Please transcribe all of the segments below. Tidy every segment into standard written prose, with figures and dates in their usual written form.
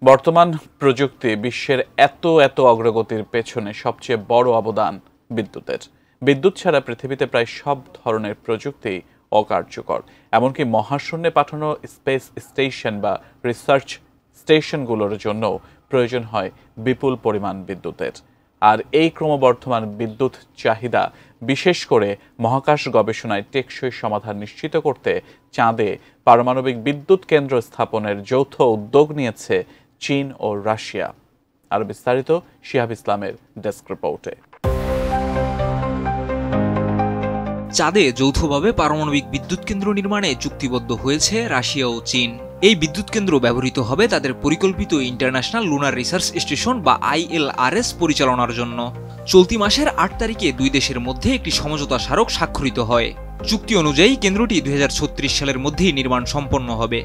বর্তমান প্রযুক্তি বিশ্বের এত অগ্রগতির পেছনে সবচেয়ে বড় অবদান বিদ্যুতের। বিদ্যুৎ ছাড়া পৃথিবীতে প্রায় সব ধরনের প্রযুক্তি অকার্যকর। এমনকি মহাশূন্যে পাঠানো স্পেস স্টেশন বা রিসার্চ স্টেশনগুলোর জন্য প্রয়োজন হয় বিপুল পরিমাণ বিদ্যুতের। আর এই ক্রমবর্ধমান বিদ্যুৎ চাহিদা বিশেষ করে মহাকাশ গবেষণায় টেকসই সমাধান নিশ্চিত করতে চাঁদে পারমাণবিক বিদ্যুৎ কেন্দ্র স্থাপনের যৌথ উদ্যোগ নিয়েছে চীন ও রাশিয়া। আরো বিস্তারিত শিহাব ইসলামের ডেস্ক রিপোর্টে। চাঁদে যৌথভাবে পারমাণবিক বিদ্যুৎ কেন্দ্র নির্মাণে চুক্তিবদ্ধ হয়েছে রাশিয়া ও চীন। এই বিদ্যুৎ কেন্দ্র ব্যবহৃত হবে তাদের পরিকল্পিত ইন্টারন্যাশনাল লুনার রিসার্চ স্টেশন বা ILRS পরিচালনার জন্য। চলতি মাসের ৮ তারিখে দুই দেশের মধ্যে একটি সমঝোতা স্মারক স্বাক্ষরিত হয়। চুক্তি অনুযায়ী কেন্দ্রটি ২০৩৬ সালের মধ্যেই নির্মাণ সম্পন্ন হবে।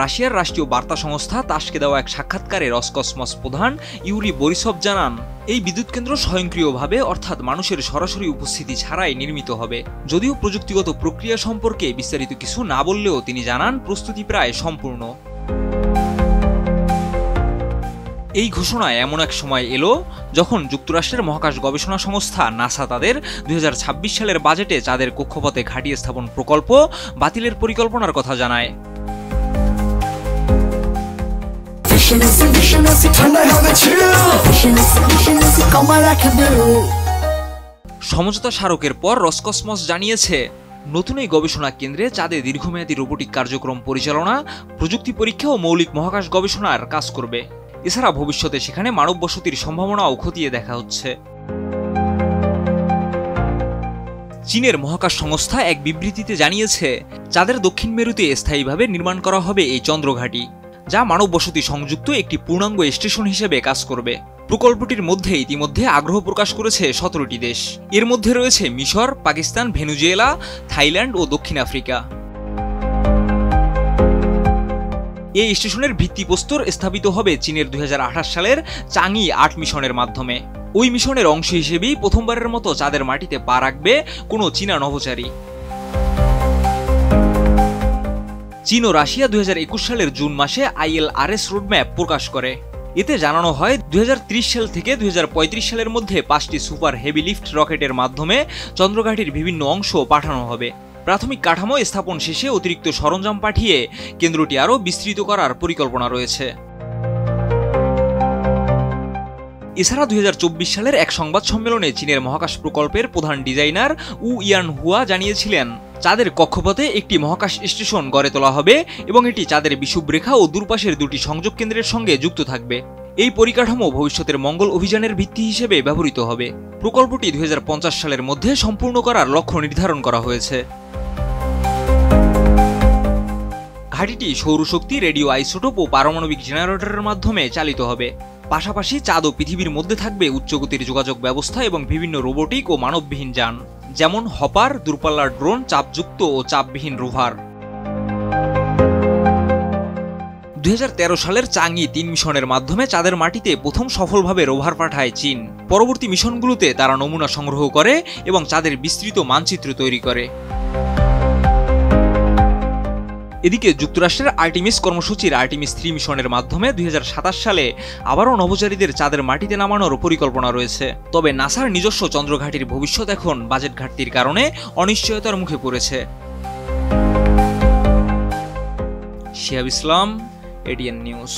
রাশিয়ার রাষ্ট্রীয় বার্তা সংস্থা তাসকে দেওয়া এক সাক্ষাৎকারে রসকসমস প্রধান ইউরি বরিসভ জানান, এই বিদ্যুৎ কেন্দ্র স্বয়ংক্রিয়ভাবে অর্থাৎ মানুষের সরাসরি উপস্থিতি ছাড়াই নির্মিত হবে। যদিও প্রযুক্তিগত প্রক্রিয়া সম্পর্কে বিস্তারিত কিছু না বললেও তিনি জানান প্রস্তুতি প্রায় সম্পূর্ণ। এই ঘোষণায় এমন এক সময় এলো যখন যুক্তরাষ্ট্রের মহাকাশ গবেষণা সংস্থা নাসা তাদের ২০২৬ সালের বাজেটে চাঁদের কক্ষপথে ঘাঁটি স্থাপন প্রকল্প বাতিলের পরিকল্পনার কথা জানায়। সমঝোতা স্মারকের পর রসকসমস জানিয়েছে, নতুন এই গবেষণা কেন্দ্রে চাঁদে দীর্ঘমেয়াদী রোবোটিক কার্যক্রম পরিচালনা, প্রযুক্তি পরীক্ষা ও মৌলিক মহাকাশ গবেষণার কাজ করবে। এছাড়া ভবিষ্যতে সেখানে মানব বসতির সম্ভাবনাও খতিয়ে দেখা হচ্ছে। চীনের মহাকাশ সংস্থা এক বিবৃতিতে জানিয়েছে, চাঁদের দক্ষিণ মেরুতে স্থায়ীভাবে নির্মাণ করা হবে এই চন্দ্রঘাঁটি, যা মানব বসতি সংযুক্ত একটি পূর্ণাঙ্গ স্টেশন হিসেবে কাজ করবে। প্রকল্পটির মধ্যে ইতিমধ্যে আগ্রহ প্রকাশ করেছে ১৭টি দেশ। এর মধ্যে রয়েছে মিশর, পাকিস্তান, ভেনেজুয়েলা, থাইল্যান্ড ও দক্ষিণ আফ্রিকা। এই স্টেশনের ভিত্তিপ্রস্তর স্থাপিত হবে চীনের ২০২৮ সালের চাংই ৮ মিশনের মাধ্যমে। ওই মিশনের অংশ হিসেবেই প্রথমবারের মতো চাঁদের মাটিতে পা রাখবে কোনো চীনা নভোচারী। চীন ও রাশিয়া ২০২১ সালের জুন মাসে ILRS রোডম্যাপ প্রকাশ করে। এতে জানানো হয় ২০৩০ সাল থেকে ২০৩৫ সালের মধ্যে ৫টি সুপার হেভি লিফট রকেটের মাধ্যমে চন্দ্রঘাঁটির বিভিন্ন অংশ পাঠানো হবে। প্রাথমিক কাঠামো স্থাপন শেষে অতিরিক্ত সরঞ্জাম পাঠিয়ে কেন্দ্রটি আরও বিস্তৃত করার পরিকল্পনা রয়েছে। এছাড়া ২০২৪ সালের এক সংবাদ সম্মেলনে চীনের মহাকাশ প্রকল্পের প্রধান ডিজাইনার উ ইয়ানহুয়া জানিয়েছিলেন, চাঁদের কক্ষপথে একটি মহাকাশ স্টেশন গড়ে তোলা হবে এবং এটি চাঁদের বিষুবরেখা ও দূরপাশের দুটি সংযোগ কেন্দ্রের সঙ্গে যুক্ত থাকবে। এই পরিকাঠামো ভবিষ্যতের মঙ্গল অভিযানের ভিত্তি হিসেবে ব্যবহৃত হবে। প্রকল্পটি ২০৫০ সালের মধ্যে সম্পূর্ণ করার লক্ষ্য নির্ধারণ করা হয়েছে। ঘাঁটিটি সৌরশক্তি, রেডিও আইসোটোপ ও পারমাণবিক জেনারেটরের মাধ্যমে চালিত হবে। পাশাপাশি চাঁদ ও পৃথিবীর মধ্যে থাকবে উচ্চগতির যোগাযোগ ব্যবস্থা এবং বিভিন্ন রোবোটিক ও মানববিহীন যান, যেমন হপার, দূরপাল্লার ড্রোন, চাপযুক্ত ও চাপবিহীন রোভার। ২০১৩ সালের চাংই ৩ মিশনের মাধ্যমে চাঁদের মাটিতে প্রথম সফলভাবে রোভার পাঠায় চীন। পরবর্তী মিশনগুলোতে তারা নমুনা সংগ্রহ করে এবং চাঁদের বিস্তৃত মানচিত্র তৈরি করে। এদিকে যুক্তরাষ্ট্রের আর্টিমিস কর্মসূচির আর্টিমিস ৩ মিশনের মাধ্যমে ২০২৭ সালে আবারও নভোচারীদের চাঁদের মাটিতে নামানোর পরিকল্পনা রয়েছে। তবে নাসার নিজস্ব চন্দ্রঘাঁটির ভবিষ্যৎ এখন বাজেট ঘাটতির কারণে অনিশ্চয়তার মুখে পড়েছে। শিহাব ইসলাম, ADN নিউজ।